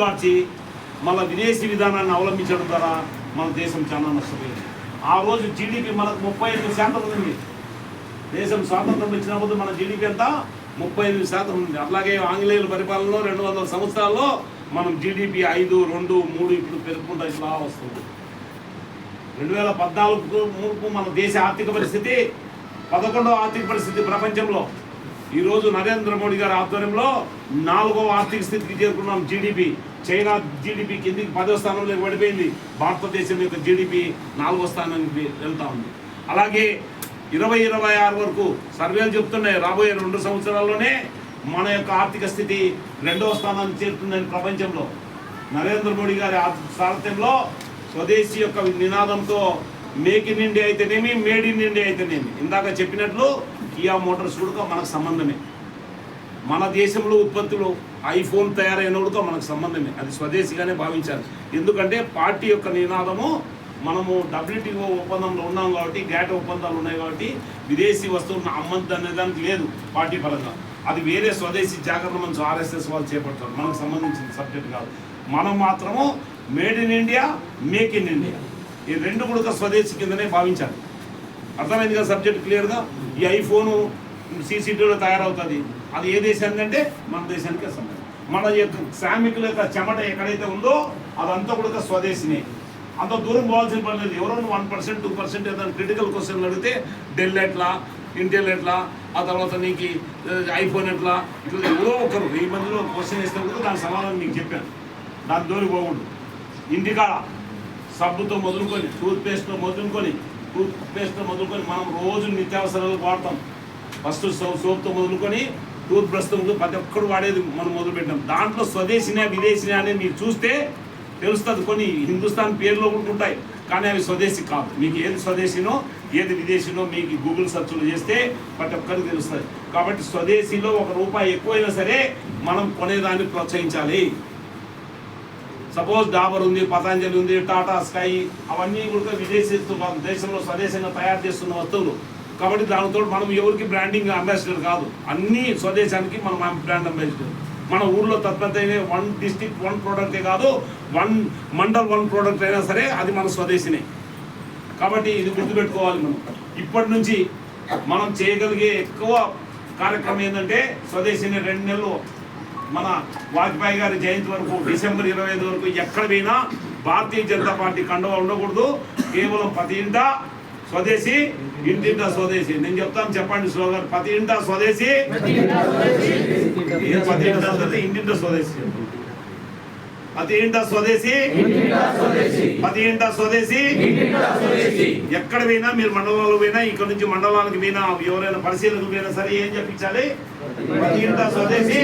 కార్చి మళ్ళీ విదేశీ విధానాన్ని అవలంబించడం ద్వారా మన దేశం చాలా నష్టపోయింది. ఆ రోజు జీడిపి మనకు 35% ఉంది. దేశం స్వాతంత్రం ఇచ్చినప్పుడు మన జీడిపి అంతా 35% ఉంది. అలాగే ఆంగ్లేయుల పరిపాలనలో 200 సంవత్సరాల్లో మనం జీడిపి 5, 2, 3 ఇప్పుడు పెరుగుకుంటా ఇట్లా వస్తుంది. 2014 మన దేశ ఆర్థిక పరిస్థితి 11వ ఆర్థిక పరిస్థితి ప్రపంచంలో. ఈరోజు నరేంద్ర మోడీ గారి ఆధ్వర్యంలో 4వ ఆర్థిక స్థితికి చేరుకున్నాం. జీడిపి చైనా జీడిపి కిందికి 10వ స్థానంలోకి పడిపోయింది. భారతదేశం యొక్క జీడిపి 4వ స్థానానికి వెళ్తా ఉంది. అలాగే 2026 వరకు సర్వేలు చెప్తున్నాయి రాబోయే 2 సంవత్సరాల్లోనే మన యొక్క ఆర్థిక స్థితి 2వ స్థానానికి చేరుతుందని ప్రపంచంలో. నరేంద్ర మోడీ గారి సారథ్యంలో స్వదేశీ యొక్క నినాదంతో మేక్ ఇన్ ఇండియా అయితేనేమి, మేడ్ ఇన్ ఇండియా అయితేనేమి, ఇందాక చెప్పినట్లు కియా మోటార్స్ కూడా మనకు సంబంధమే. మన దేశంలో ఉత్పత్తులు ఐఫోన్ తయారైనడుతో మనకు సంబంధమే. అది స్వదేశీగానే భావించాలి. ఎందుకంటే పార్టీ యొక్క నినాదము మనము WTO ఒప్పందంలో ఉన్నాం కాబట్టి, గ్యాట్ ఒప్పందాలు ఉన్నాయి కాబట్టి విదేశీ వస్తువులను అమ్మద్దు అనే దానికి లేదు పార్టీ పరంగా. అది వేరే స్వదేశీ జాగరణ మంచు RSS వాళ్ళు చేపడతారు. మనకు సంబంధించిన సబ్జెక్ట్ కాదు. మనం మాత్రము made in India, make in India ఈ రెండు కూడా స్వదేశీ కిందనే భావించాలి. అర్థమైంది కదా సబ్జెక్ట్ క్లియర్గా. ఈ ఐఫోను CCTVలో తయారవుతుంది. అది ఏ దేశానికి అంటే మన దేశానికే సంబంధం. మన యొక్క శ్రామికుల యొక్క చెమట ఎక్కడైతే ఉందో అదంతా కూడా స్వదేశీనే. అంత దూరం పోవాల్సిన పని లేదు. ఎవరో 1%, 2% ఏదైనా క్రిటికల్ క్వశ్చన్లు అడిగితే డెల్ ఎట్లా, ఇంటెల్ ఎట్లా, ఆ తర్వాత నీకు ఐఫోన్ ఎట్లా, ఇట్లా ఎవరో ఒకరు 1000 మందిలో క్వశ్చన్ వేస్తే కూడా దాని సమాధానం నీకు చెప్పాను. దాని దూరం పోకూడదు. ఇంటికాడ సబ్బుతో మొదలుకొని టూత్పేస్ట్తో మొదలుకొని మనం రోజు నిత్యావసరాలకు వాడతాం. ఫస్ట్ సోప్తో మొదలుకొని టూత్ బ్రష్తో ప్రతి ఒక్కరు వాడేది మనం మొదలుపెట్టాం. దాంట్లో స్వదేశీనే విదేశీనే అనేది మీరు చూస్తే తెలుస్తుంది. కొన్ని హిందుస్థాన్ పేర్లో కూడా ఉంటాయి కానీ అవి స్వదేశీ కాదు. మీకు ఏది స్వదేశీనో ఏది విదేశీనో మీకు గూగుల్ సెర్చ్లో చేస్తే ప్రతి ఒక్కరికి తెలుస్తుంది. కాబట్టి స్వదేశీలో ₹1 ఎక్కువైనా సరే మనం కొనేదాన్ని ప్రోత్సహించాలి. సపోజ్ డాబర్ ఉంది, పతాంజలి ఉంది, టాటా స్కై, అవన్నీ కూడా విదేశీ దేశంలో స్వదేశంగా తయారు చేస్తున్న వస్తువులు. కాబట్టి దానితో మనం ఎవరికి బ్రాండింగ్ అంబాసిడర్ కాదు. అన్ని స్వదేశానికి మనం బ్రాండ్ అంబాసిడర్. మన ఊర్లో తత్పరైన 1 డిస్ట్రిక్ట్ 1 ప్రోడక్టే కాదు, 1 మండల్ 1 ప్రోడక్ట్ అయినా సరే అది మన స్వదేశీనే. కాబట్టి ఇది గుర్తుపెట్టుకోవాలి. మనం ఇప్పటి నుంచి మనం చేయగలిగే ఎక్కువ కార్యక్రమం ఏంటంటే స్వదేశీని 2 నెలలు మన వాజ్పేయి గారి జయంతి వరకు డిసెంబర్ 25 వరకు ఎక్కడ పోయినా భారతీయ జనతా పార్టీ కండువా ఉండకూడదు. కేవలం ప్రతి ఇంట స్వదేశీ, ఇంటింటా స్వదేశీ. నేను చెప్తాను, చెప్పండి స్లోగన్. ప్రతి ఇంట స్వదేశీ, ఇంటింటా స్వదేశీ, ప్రతి ఇంట స్వదేశీ, ప్రతి ఇంట స్వదేశీ. ఎక్కడ పోయినా మీరు మండలాలకు పోయినా, ఇక్కడ నుంచి మండలాలకు పోయినా, ఎవరైనా పరిశీలనకు పోయినా సరే ఏం చెప్పించాలి? ప్రతి ఇంట స్వదేశీ,